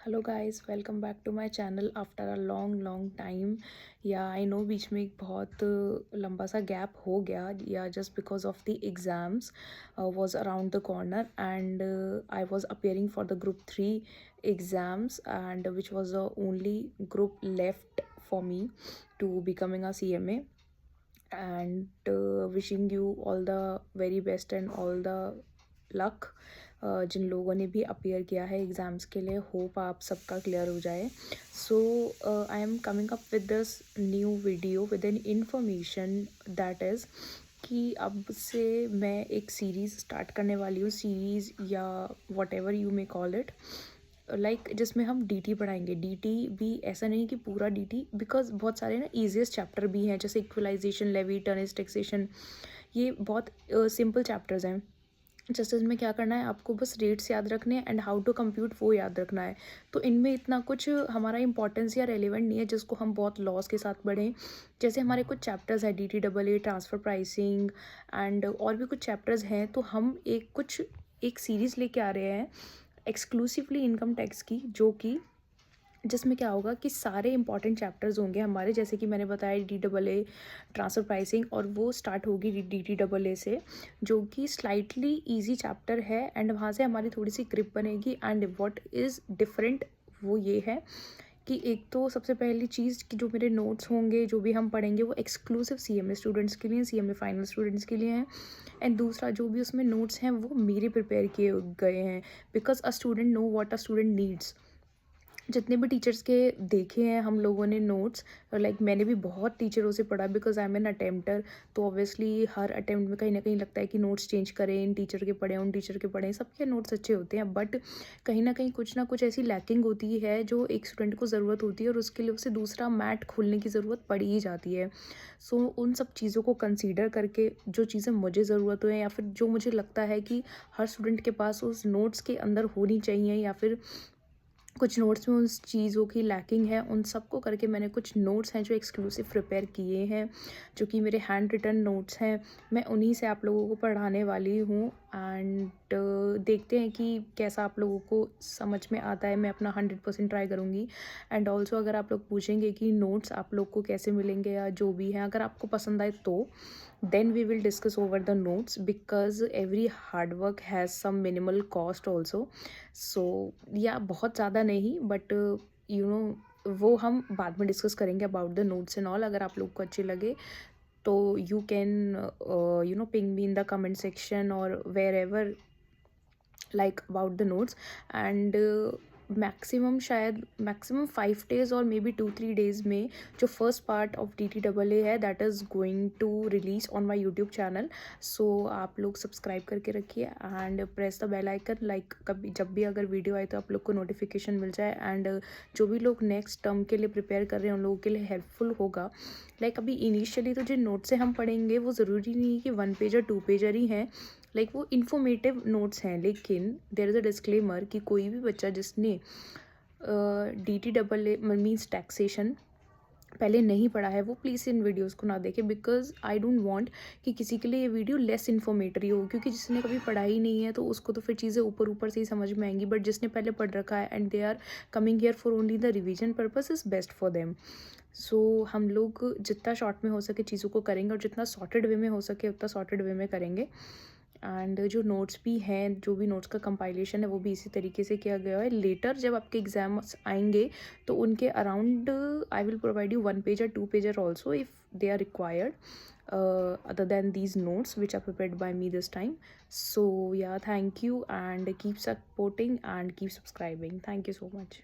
Hello guys, welcome back to my channel after a long time. Yeah I no बीच में एक बहुत लंबा सा गैप हो गया, yeah just because of the exams was around the corner and I was appearing for the group 3 exams and which was the only group left for me to becoming a CMA and wishing you all the very best and all the luck. जिन लोगों ने भी appear किया है exams के लिए, hope आप सबका क्लियर हो जाए। So I am coming up with this new video with an information that is कि अब से मैं एक सीरीज़ स्टार्ट करने वाली हूँ, सीरीज़ या what ever you may call it, like जिसमें हम DT पढ़ाएंगे। DT भी ऐसा नहीं कि पूरा DT, बिकॉज बहुत सारे ना ईजिएस्ट चैप्टर भी हैं, जैसे इक्वलाइजेशन, लेवी, टर्निस्ट, टैक्सेशन। ये बहुत सिंपल चैप्टर्स हैं। जस्ट इसमें क्या करना है, आपको बस रेट्स याद रखने हैं एंड हाउ टू कंप्यूट वो याद रखना है। तो इनमें इतना कुछ हमारा इंपॉर्टेंस या रेलिवेंट नहीं है जिसको हम बहुत लॉस के साथ पढ़ें। जैसे हमारे कुछ चैप्टर्स है DTAA, ट्रांसफ़र प्राइसिंग एंड और भी कुछ चैप्टर्स हैं, तो हम एक सीरीज़ लेके आ रहे हैं एक्सक्लूसिवली इनकम टैक्स की, जो कि जिसमें क्या होगा कि सारे इंपॉर्टेंट चैप्टर्स होंगे हमारे, जैसे कि मैंने बताया DTAA, ट्रांसफ़र प्राइसिंग, और वो स्टार्ट होगी DTAA से, जो कि स्लाइटली इजी चैप्टर है एंड वहाँ से हमारी थोड़ी सी ग्रिप बनेगी। एंड व्हाट इज़ डिफरेंट वो ये है कि एक तो सबसे पहली चीज़ कि जो मेरे नोट्स होंगे, जो भी हम पढ़ेंगे, वो एक्सक्लूसिव CMA स्टूडेंट्स के लिए, CMA फाइनल स्टूडेंट्स के लिए हैं। एंड दूसरा, जो भी उसमें नोट्स हैं वो मेरे प्रिपेयर किए गए हैं, because a student know what a student needs. जितने भी टीचर्स के देखे हैं हम लोगों ने नोट्स, लाइक मैंने भी बहुत टीचरों से पढ़ा, बिकॉज आई एम एन अटेम्प्टर। तो ऑब्वियसली हर अटेम्प्ट में कहीं ना कहीं लगता है कि नोट्स चेंज करें, इन टीचर के पढ़ें, उन टीचर के पढ़ें। सबके नोट्स अच्छे होते हैं, बट कहीं ना कुछ ऐसी लैकिंग होती है जो एक स्टूडेंट को ज़रूरत होती है, और उसके लिए उसे दूसरा मैट खोलने की ज़रूरत पड़ ही जाती है। सो उन सब चीज़ों को कंसीडर करके जो चीज़ें मुझे ज़रूरत हो, या फिर जो मुझे लगता है कि हर स्टूडेंट के पास उस नोट्स के अंदर होनी चाहिए, या फिर कुछ नोट्स में उस चीज़ों की लैकिंग है, उन सबको करके मैंने कुछ नोट्स हैं जो एक्सक्लूसिव प्रिपेयर किए हैं, जो कि मेरे हैंड रिटन नोट्स हैं। मैं उन्हीं से आप लोगों को पढ़ाने वाली हूँ एंड देखते हैं कि कैसा आप लोगों को समझ में आता है। मैं अपना 100% ट्राई करूँगी। एंड ऑल्सो अगर आप लोग पूछेंगे कि नोट्स आप लोग को कैसे मिलेंगे या जो भी है, अगर आपको पसंद आए तो then we will discuss over the notes, because every hard work has some minimal cost also. So या बहुत ज़्यादा नहीं, बट यू नो वो हम बाद में डिस्कस करेंगे about the notes and all. अगर आप लोग को अच्छे लगे तो you can ping me in the comment section और wherever, like about the notes. And maximum 5 days और मे बी 2-3 days में जो फर्स्ट पार्ट ऑफ DTAA है, that is going to release on my YouTube channel. So आप लोग subscribe करके रखिए and press the bell icon, like कभी जब भी अगर वीडियो आए तो आप लोग को नोटिफिकेशन मिल जाए। एंड जो भी लोग नेक्स्ट टर्म के लिए प्रिपेयर कर रहे हैं उन लोगों के लिए हेल्पफुल होगा। लाइक अभी इनिशियली तो जिन नोट से हम पढ़ेंगे वो ज़रूरी नहीं है कि 1 पेज 2 पेजर ही हैं, लाइक वो इन्फॉर्मेटिव नोट्स हैं। लेकिन देयर इज़ अ डिस्क्लेमर कि कोई भी बच्चा जिसने DTAA मीन्स टैक्सेशन पहले नहीं पढ़ा है, वो प्लीज़ इन वीडियोस को ना देखे, बिकॉज आई डोंट वांट कि किसी के लिए ये वीडियो लेस इन्फॉर्मेटरी हो, क्योंकि जिसने कभी पढ़ा ही नहीं है तो उसको तो फिर चीज़ें ऊपर ऊपर से ही समझ में आएंगी। बट जिसने पहले पढ़ रखा है and they are coming here for only the revision purpose, is best for them. So हम लोग जितना शॉर्ट में हो सके चीज़ों को करेंगे, और जितना सॉर्टेड वे में हो सके उतना सॉर्टेड वे में करेंगे। एंड जो नोट्स भी हैं, जो भी नोट्स का कंपाइलेशन है, वो भी इसी तरीके से किया गया है। लेटर जब आपके एग्जाम्स आएंगे तो उनके around I will provide you 1 page or 2 pager also if they are required, other than these notes which are prepared by me this time. So yeah, thank you and keep supporting and keep subscribing. Thank you so much.